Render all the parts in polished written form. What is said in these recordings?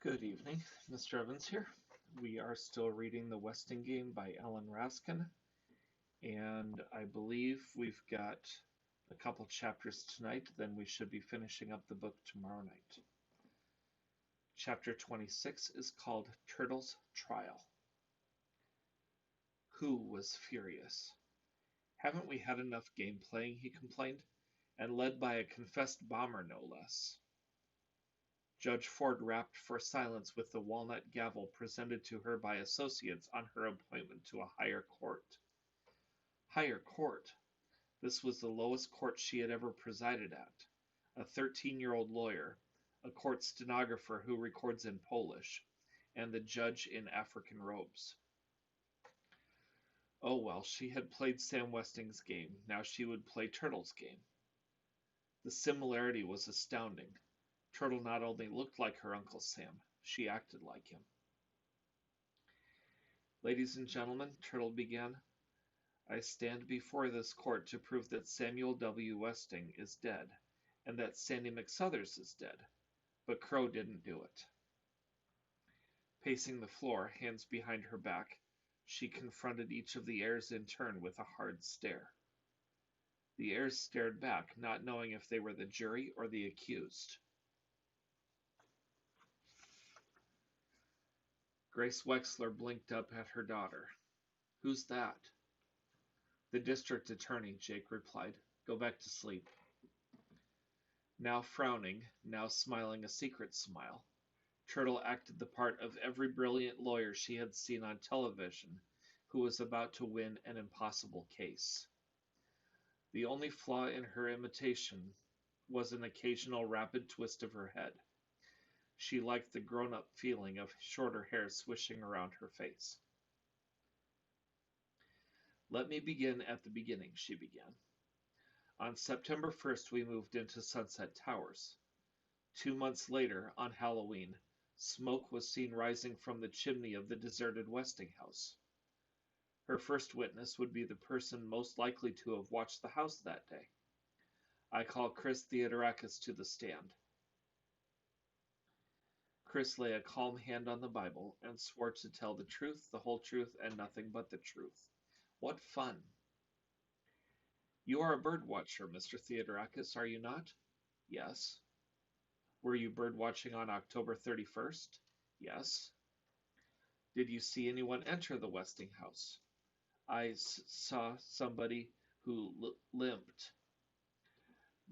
Good evening, Mr. Evans here. We are still reading The Westing Game by Alan Raskin, and I believe we've got a couple chapters tonight, then we should be finishing up the book tomorrow night. Chapter 26 is called Turtle's Trial. Who was furious? Haven't we had enough game playing, he complained, and led by a confessed bomber no less. Judge Ford rapped for silence with the walnut gavel presented to her by associates on her appointment to a higher court. Higher court? This was the lowest court she had ever presided at. A 13-year-old lawyer, a court stenographer who records in Polish, and the judge in African robes. Oh well, she had played Sam Westing's game, now she would play Turtle's game. The similarity was astounding. Turtle not only looked like her Uncle Sam, she acted like him. Ladies and gentlemen, Turtle began, I stand before this court to prove that Samuel W. Westing is dead, and that Sandy McSuthers is dead, but Crow didn't do it. Pacing the floor, hands behind her back, she confronted each of the heirs in turn with a hard stare. The heirs stared back, not knowing if they were the jury or the accused. Grace Wexler blinked up at her daughter. Who's that? The district attorney, Jake replied. Go back to sleep. Now frowning, now smiling a secret smile, Turtle acted the part of every brilliant lawyer she had seen on television who was about to win an impossible case. The only flaw in her imitation was an occasional rapid twist of her head. She liked the grown-up feeling of shorter hair swishing around her face. Let me begin at the beginning, she began. On September 1st, we moved into Sunset Towers. 2 months later, on Halloween, smoke was seen rising from the chimney of the deserted Westing house. Her first witness would be the person most likely to have watched the house that day. I call Chris Theodorakis to the stand. Chris lay a calm hand on the Bible and swore to tell the truth, the whole truth, and nothing but the truth. What fun! You are a bird watcher, Mr. Theodorakis, are you not? Yes. Were you bird watching on October 31st? Yes. Did you see anyone enter the Westing house? I saw somebody who limped.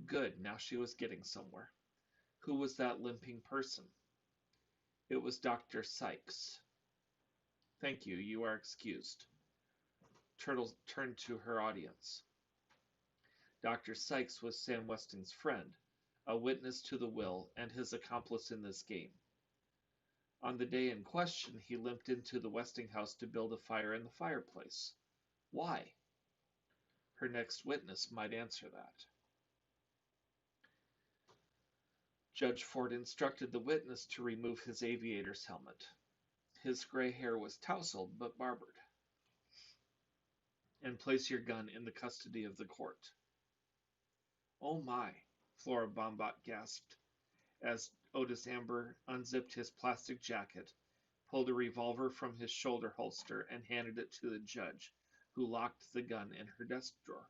Good, now she was getting somewhere. Who was that limping person? It was Dr. Sykes. Thank you, you are excused. Turtle turned to her audience. Dr. Sykes was Sam Westing's friend, a witness to the will, and his accomplice in this game. On the day in question, he limped into the Westing house to build a fire in the fireplace. Why? Her next witness might answer that. Judge Ford instructed the witness to remove his aviator's helmet. His gray hair was tousled but barbered. And place your gun in the custody of the court. Oh my, Flora Bombach gasped, as Otis Amber unzipped his plastic jacket, pulled a revolver from his shoulder holster, and handed it to the judge, who locked the gun in her desk drawer.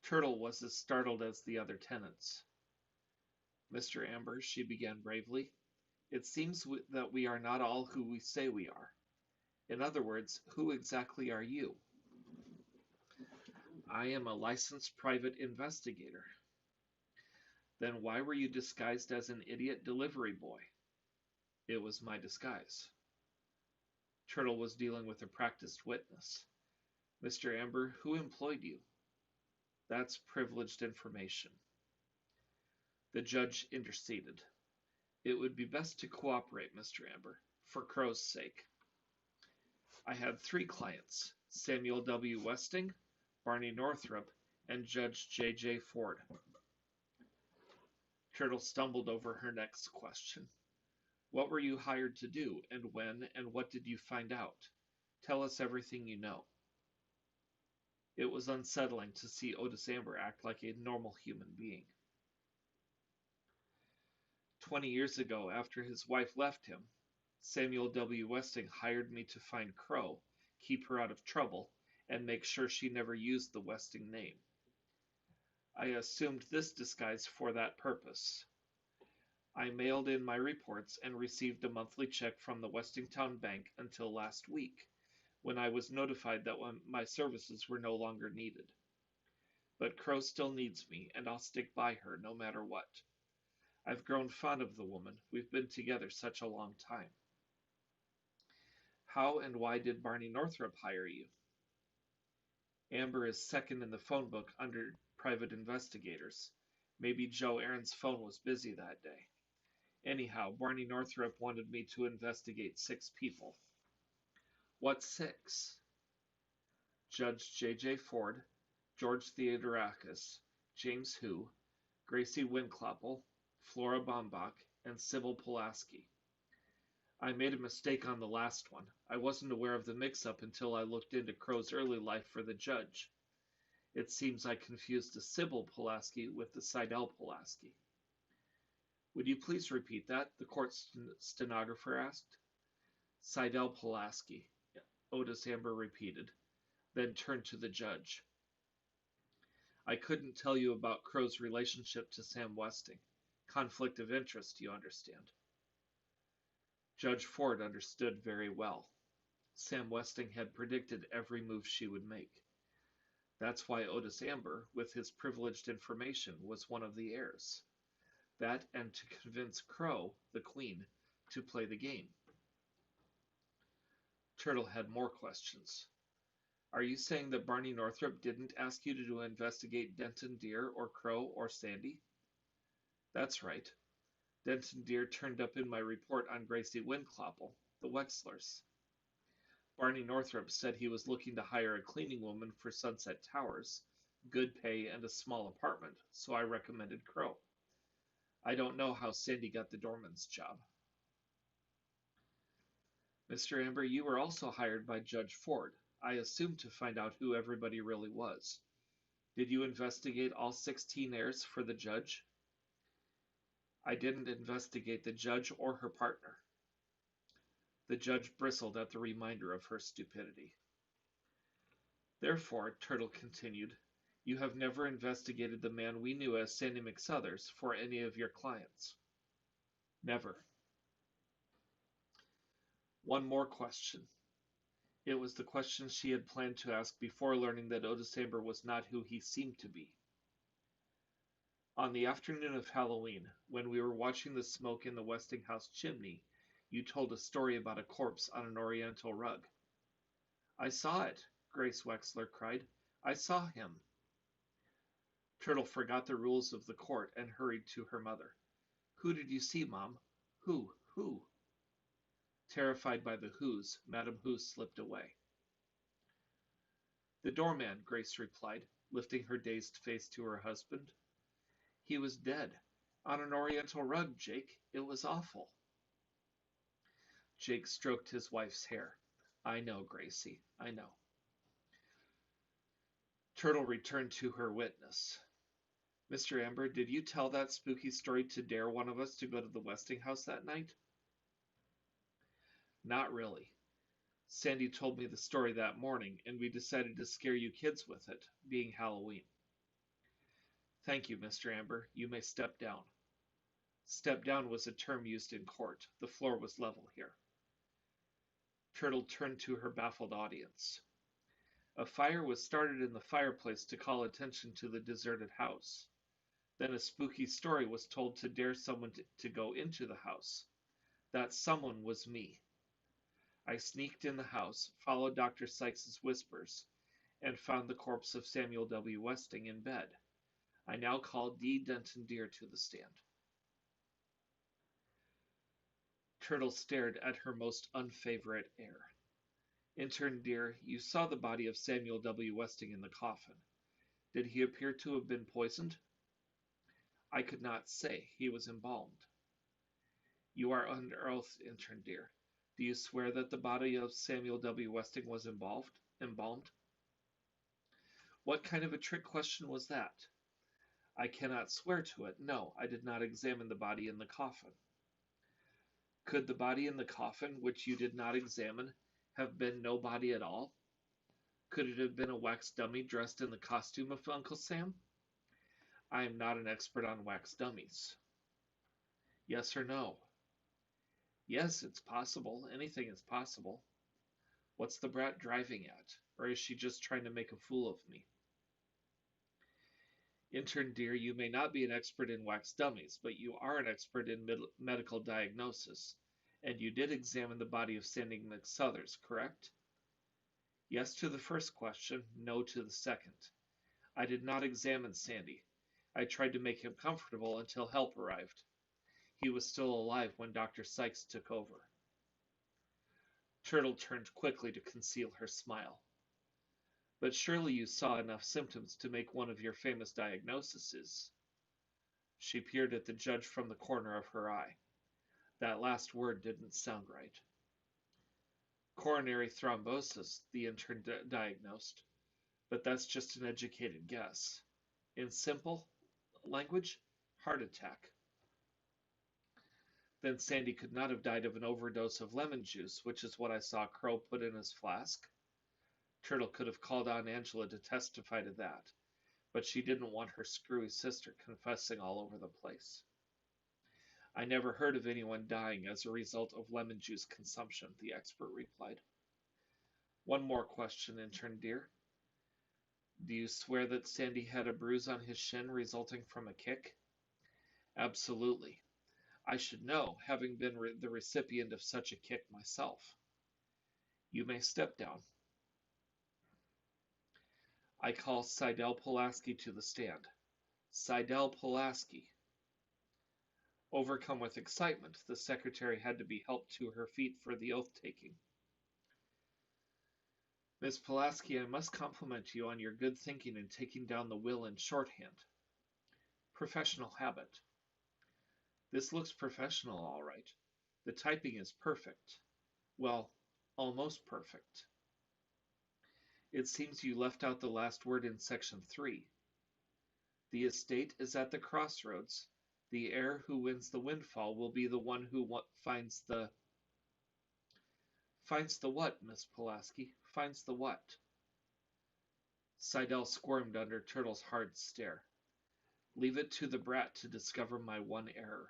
Turtle was as startled as the other tenants. Mr. Amber, she began bravely, it seems that we are not all who we say we are. In other words, who exactly are you? I am a licensed private investigator. Then why were you disguised as an idiot delivery boy? It was my disguise. Turtle was dealing with a practiced witness. Mr. Amber, who employed you? That's privileged information. The judge interceded. It would be best to cooperate, Mr. Amber, for Crow's sake. I had 3 clients, Samuel W. Westing, Barney Northrup, and Judge J.J. Ford. Turtle stumbled over her next question. What were you hired to do, and when, and what did you find out? Tell us everything you know. It was unsettling to see Otis Amber act like a normal human being. 20 years ago, after his wife left him, Samuel W. Westing hired me to find Crow, keep her out of trouble, and make sure she never used the Westing name. I assumed this disguise for that purpose. I mailed in my reports and received a monthly check from the Westingtown Bank until last week, when I was notified that my services were no longer needed. But Crow still needs me, and I'll stick by her no matter what. I've grown fond of the woman. We've been together such a long time. How and why did Barney Northrop hire you? Amber is second in the phone book under private investigators. Maybe Joe Aaron's phone was busy that day. Anyhow, Barney Northrop wanted me to investigate 6 people. What 6? Judge J.J. Ford, George Theodorakis, James Hu, Gracie Winkloppel, Flora Bombach, and Sybil Pulaski. I made a mistake on the last one. I wasn't aware of the mix-up until I looked into Crow's early life for the judge. It seems I confused the Sybil Pulaski with the Seidel Pulaski. Would you please repeat that? The court stenographer asked. Seidel Pulaski, Otis Amber repeated, then turned to the judge. I couldn't tell you about Crow's relationship to Sam Westing. Conflict of interest, you understand. Judge Ford understood very well. Sam Westing had predicted every move she would make. That's why Otis Amber, with his privileged information, was one of the heirs. That and to convince Crow, the queen, to play the game. Turtle had more questions. Are you saying that Barney Northrop didn't ask you to investigate Denton Deer or Crow or Sandy? That's right. Denton Deer turned up in my report on Gracie Winkloppel, the Wexlers. Barney Northrop said he was looking to hire a cleaning woman for Sunset Towers, good pay and a small apartment, so I recommended Crow. I don't know how Sandy got the doorman's job. Mr. Amber, you were also hired by Judge Ford, I assumed to find out who everybody really was. Did you investigate all 16 heirs for the judge? I didn't investigate the judge or her partner. The judge bristled at the reminder of her stupidity. Therefore, Turtle continued, you have never investigated the man we knew as Sandy McSuthers for any of your clients. Never. One more question. It was the question she had planned to ask before learning that Otis Amber was not who he seemed to be. On the afternoon of Halloween, when we were watching the smoke in the Westinghouse chimney, you told a story about a corpse on an oriental rug. I saw it, Grace Wexler cried. I saw him. Turtle forgot the rules of the court and hurried to her mother. Who did you see, Mom? Who? Terrified by the who's, Madame Who slipped away. The doorman, Grace replied, lifting her dazed face to her husband. He was dead. On an oriental rug, Jake. It was awful. Jake stroked his wife's hair. I know, Gracie, I know. Turtle returned to her witness. Mr. Amber, did you tell that spooky story to dare one of us to go to the Westinghouse that night? Not really. Sandy told me the story that morning, and we decided to scare you kids with it, being Halloween. Thank you, Mr. Amber. You may step down. Step down was a term used in court. The floor was level here. Turtle turned to her baffled audience. A fire was started in the fireplace to call attention to the deserted house. Then a spooky story was told to dare someone to go into the house. That someone was me. I sneaked in the house, followed Dr. Sykes's whispers, and found the corpse of Samuel W. Westing in bed. I now call D. Denton Deer to the stand. Turtle stared at her most unfavorite air. Intern Deer, you saw the body of Samuel W. Westing in the coffin. Did he appear to have been poisoned? I could not say. He was embalmed. You are under oath, Intern Deer. Do you swear that the body of Samuel W. Westing was embalmed? What kind of a trick question was that? I cannot swear to it. No, I did not examine the body in the coffin. Could the body in the coffin, which you did not examine, have been no body at all? Could it have been a wax dummy dressed in the costume of Uncle Sam? I am not an expert on wax dummies. Yes or no? Yes, it's possible. Anything is possible. What's the brat driving at? Or is she just trying to make a fool of me? Intern dear, you may not be an expert in wax dummies, but you are an expert in medical diagnosis, and you did examine the body of Sandy McSuthers, correct? Yes to the first question, no to the second. I did not examine Sandy. I tried to make him comfortable until help arrived. He was still alive when Dr. Sykes took over. Turtle turned quickly to conceal her smile. But surely you saw enough symptoms to make one of your famous diagnoses. She peered at the judge from the corner of her eye. That last word didn't sound right. Coronary thrombosis, the intern diagnosed, but that's just an educated guess. In simple language, heart attack. Then Sandy could not have died of an overdose of lemon juice, which is what I saw Crow put in his flask. Turtle could have called on Angela to testify to that, but she didn't want her screwy sister confessing all over the place. I never heard of anyone dying as a result of lemon juice consumption, the expert replied. One more question, intern dear. Do you swear that Sandy had a bruise on his shin resulting from a kick? Absolutely. I should know, having been the recipient of such a kick myself. You may step down. I call Seidel Pulaski to the stand. Seidel Pulaski. Overcome with excitement, the secretary had to be helped to her feet for the oath-taking. Miss Pulaski, I must compliment you on your good thinking in taking down the will in shorthand. Professional habit. This looks professional, all right. The typing is perfect. Well, almost perfect. It seems you left out the last word in section 3. The estate is at the crossroads. The heir who wins the windfall will be the one who finds the... Finds the what, Miss Pulaski? Finds the what? Seidel squirmed under Turtle's hard stare. Leave it to the brat to discover my one error.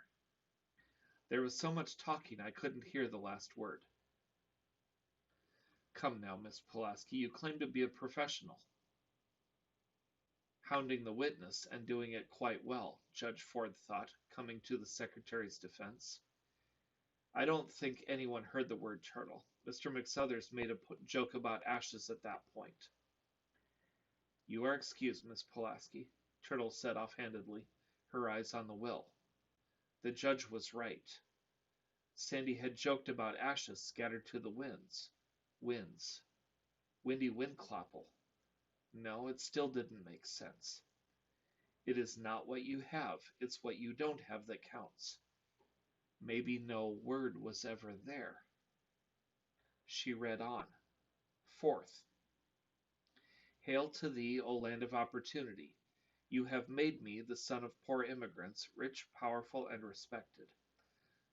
There was so much talking I couldn't hear the last word. Come now, Miss Pulaski, you claim to be a professional. Hounding the witness, and doing it quite well, Judge Ford thought, coming to the secretary's defense. I don't think anyone heard the word turtle. Mr. McSuthers made a joke about ashes at that point. You are excused, Miss Pulaski, Turtle said offhandedly, her eyes on the will. The judge was right. Sandy had joked about ashes scattered to the winds. Winds. Windy Windclopple. No, it still didn't make sense. It is not what you have, it's what you don't have that counts. Maybe no word was ever there. She read on. Fourth. Hail to thee, O land of opportunity. You have made me the son of poor immigrants, rich, powerful, and respected.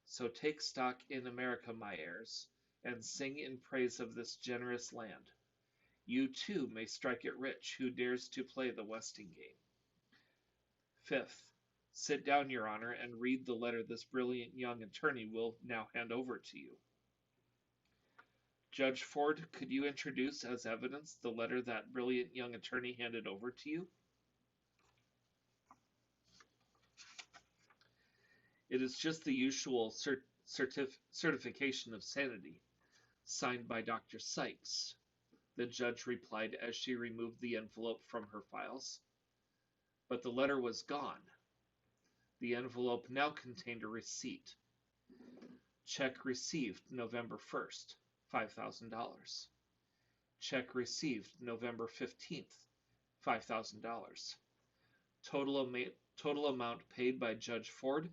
So take stock in America, my heirs, and sing in praise of this generous land. You too may strike it rich who dares to play the Westing game. Fifth, sit down, Your Honor, and read the letter this brilliant young attorney will now hand over to you. Judge Ford, could you introduce as evidence the letter that brilliant young attorney handed over to you? It is just the usual certification of sanity, signed by Dr. Sykes, the judge replied as she removed the envelope from her files. But the letter was gone. The envelope now contained a receipt. Check received November 1st, $5,000. Check received November 15th, $5,000. Total amount paid by Judge Ford,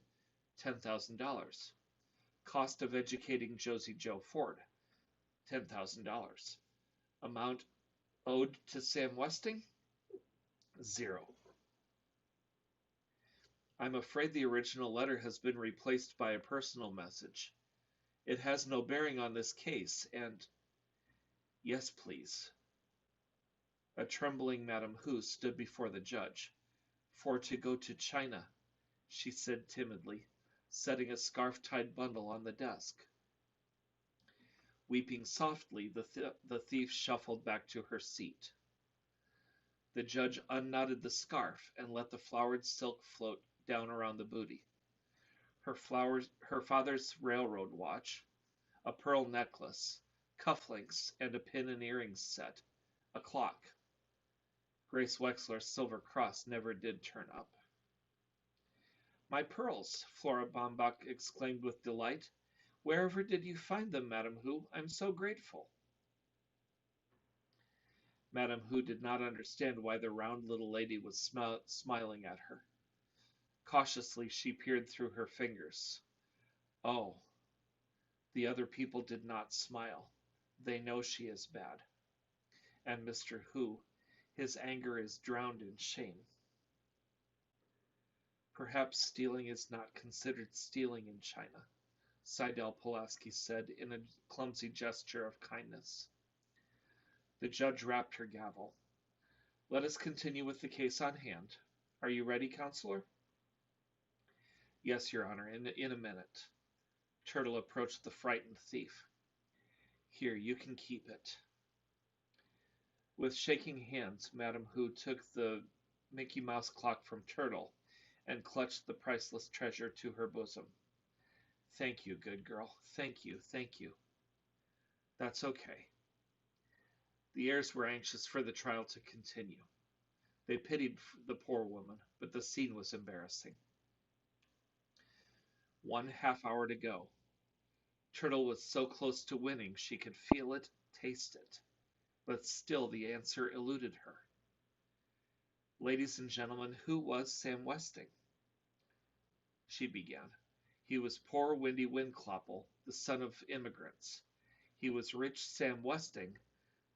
$10,000. Cost of educating Josie Joe Ford, $10,000. Amount owed to Sam Westing, $0. I'm afraid the original letter has been replaced by a personal message. It has no bearing on this case, and yes, please. A trembling Madame Hu stood before the judge. For to go to China, she said timidly, setting a scarf-tied bundle on the desk. Weeping softly, the thief shuffled back to her seat. The judge unknotted the scarf and let the flowered silk float down around the booty. Her father's railroad watch, a pearl necklace, cufflinks, and a pin and earrings set, a clock. Grace Wexler's silver cross never did turn up. My pearls, Flora Baumbach exclaimed with delight. Wherever did you find them, Madame Hu? I'm so grateful. Madame Hu did not understand why the round little lady was smiling at her. Cautiously she peered through her fingers. Oh, the other people did not smile. They know she is bad. And Mr. Hu, his anger is drowned in shame. Perhaps stealing is not considered stealing in China, Seidel Pulaski said in a clumsy gesture of kindness. The judge rapped her gavel. Let us continue with the case on hand. Are you ready, Counselor? Yes, Your Honor, in a minute. Turtle approached the frightened thief. Here, you can keep it. With shaking hands, Madame Hu took the Mickey Mouse clock from Turtle and clutched the priceless treasure to her bosom. Thank you, good girl. Thank you, thank you. That's okay. The heirs were anxious for the trial to continue. They pitied the poor woman, but the scene was embarrassing. 1 half hour to go. Turtle was so close to winning she could feel it, taste it, but still the answer eluded her. Ladies and gentlemen, who was Sam Westing? She began. He was poor Windy Windclopple, the son of immigrants. He was rich Sam Westing,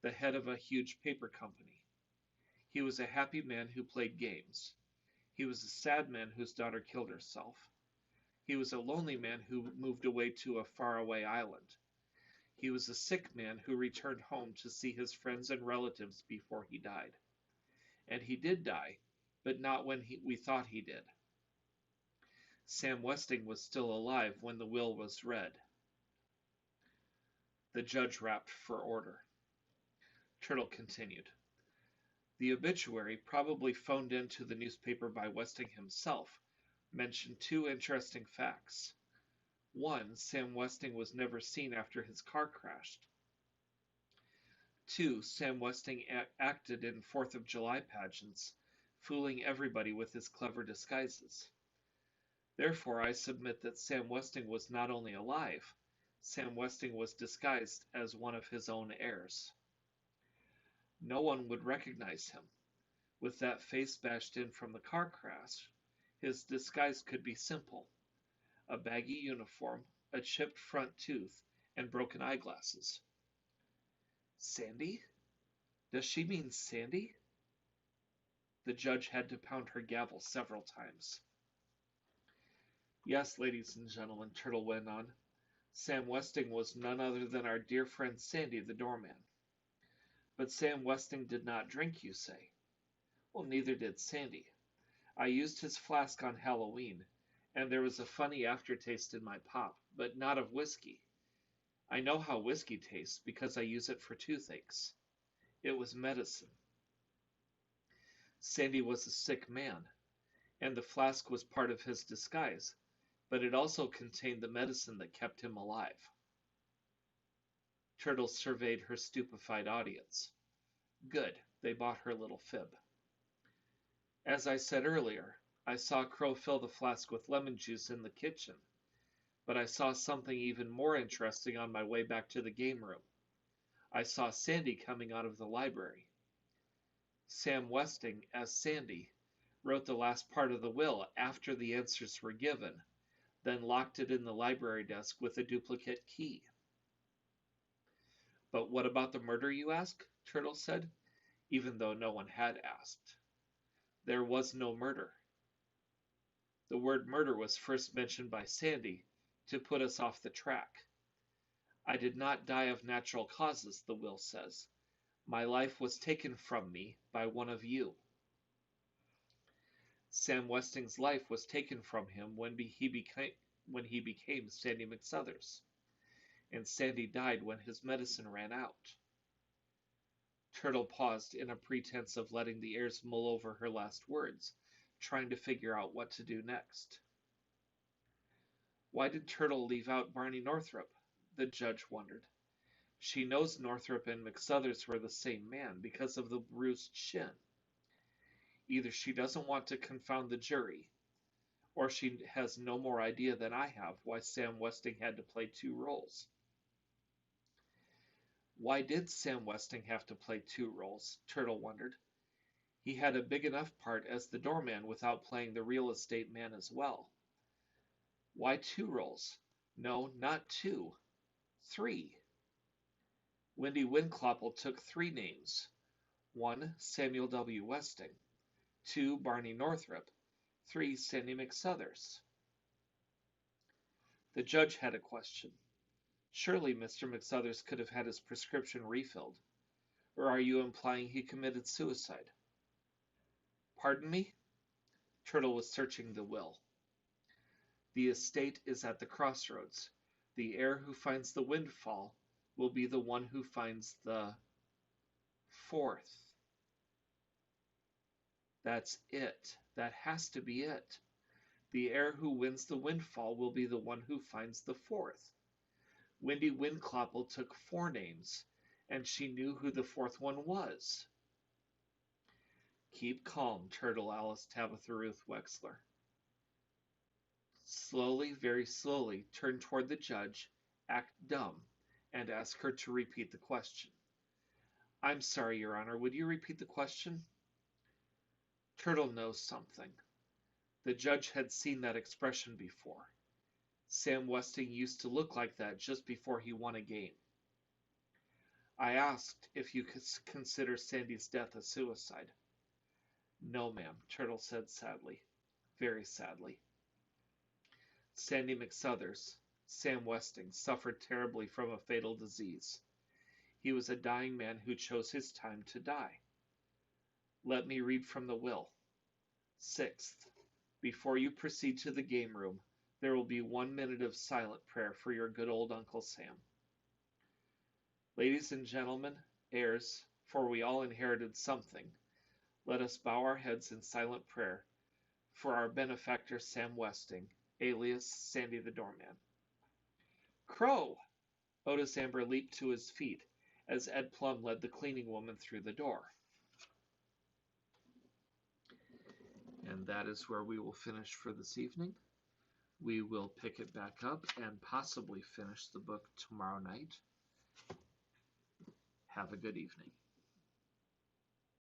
the head of a huge paper company. He was a happy man who played games. He was a sad man whose daughter killed herself. He was a lonely man who moved away to a faraway island. He was a sick man who returned home to see his friends and relatives before he died. And he did die, but not when we thought he did. Sam Westing was still alive when the will was read. The judge rapped for order. Turtle continued. The obituary, probably phoned into the newspaper by Westing himself, mentioned two interesting facts. One, Sam Westing was never seen after his car crashed. Two, Sam Westing acted in 4th of July pageants, fooling everybody with his clever disguises. Therefore, I submit that Sam Westing was not only alive, Sam Westing was disguised as one of his own heirs. No one would recognize him. With that face bashed in from the car crash, his disguise could be simple. A baggy uniform, a chipped front tooth, and broken eyeglasses. Sandy? Does she mean Sandy? The judge had to pound her gavel several times. Yes, ladies and gentlemen, Turtle went on. Sam Westing was none other than our dear friend Sandy the doorman. But Sam Westing did not drink, you say. Well, neither did Sandy. I used his flask on Halloween, and there was a funny aftertaste in my pop, but not of whiskey. I know how whiskey tastes because I use it for toothaches. It was medicine. Sandy was a sick man, and the flask was part of his disguise, but it also contained the medicine that kept him alive. Turtle surveyed her stupefied audience. Good, they bought her little fib. As I said earlier, I saw Crow fill the flask with lemon juice in the kitchen, but I saw something even more interesting on my way back to the game room. I saw Sandy coming out of the library. Sam Westing, as Sandy, wrote the last part of the will after the answers were given, then locked it in the library desk with a duplicate key. But what about the murder, you ask? Turtle said, even though no one had asked. There was no murder. The word murder was first mentioned by Sandy to put us off the track. I did not die of natural causes, the will says. My life was taken from me by one of you. Sam Westing's life was taken from him when he became Sandy McSuthers, and Sandy died when his medicine ran out. Turtle paused in a pretense of letting the heirs mull over her last words, trying to figure out what to do next. Why did Turtle leave out Barney Northrop? The judge wondered. She knows Northrop and McSuthers were the same man because of the bruised shin. Either she doesn't want to confound the jury, or she has no more idea than I have why Sam Westing had to play two roles. Why did Sam Westing have to play two roles? Turtle wondered. He had a big enough part as the doorman without playing the real estate man as well. Why two roles? No, not two. 3. Wendy Winclopple took 3 names. 1. Samuel W. Westing. 2. Barney Northrop. 3. Sandy McSuthers. The judge had a question. Surely Mr. McSuthers could have had his prescription refilled. Or are you implying he committed suicide? Pardon me? Turtle was searching the will. The estate is at the crossroads. The heir who finds the windfall will be the one who finds the 4th. That's it. That has to be it. The heir who wins the windfall will be the one who finds the 4th. Wendy Winclopple took 4 names, and she knew who the 4th one was. Keep calm, Turtle Alice Tabitha Ruth Wexler. Slowly, very slowly, turn toward the judge, act dumb, and ask her to repeat the question. I'm sorry, Your Honor, would you repeat the question? Turtle knows something. The judge had seen that expression before. Sam Westing used to look like that just before he won a game. I asked if you could consider Sandy's death a suicide. No, ma'am, Turtle said sadly, very sadly. Sandy McSuthers, Sam Westing, suffered terribly from a fatal disease. He was a dying man who chose his time to die. Let me read from the will. 6th, before you proceed to the game room, there will be 1 minute of silent prayer for your good old Uncle Sam. Ladies and gentlemen, heirs, for we all inherited something, let us bow our heads in silent prayer for our benefactor Sam Westing, alias Sandy the Doorman. Crow! Otis Amber leaped to his feet as Ed Plum led the cleaning woman through the door. And that is where we will finish for this evening. We will pick it back up and possibly finish the book tomorrow night. Have a good evening.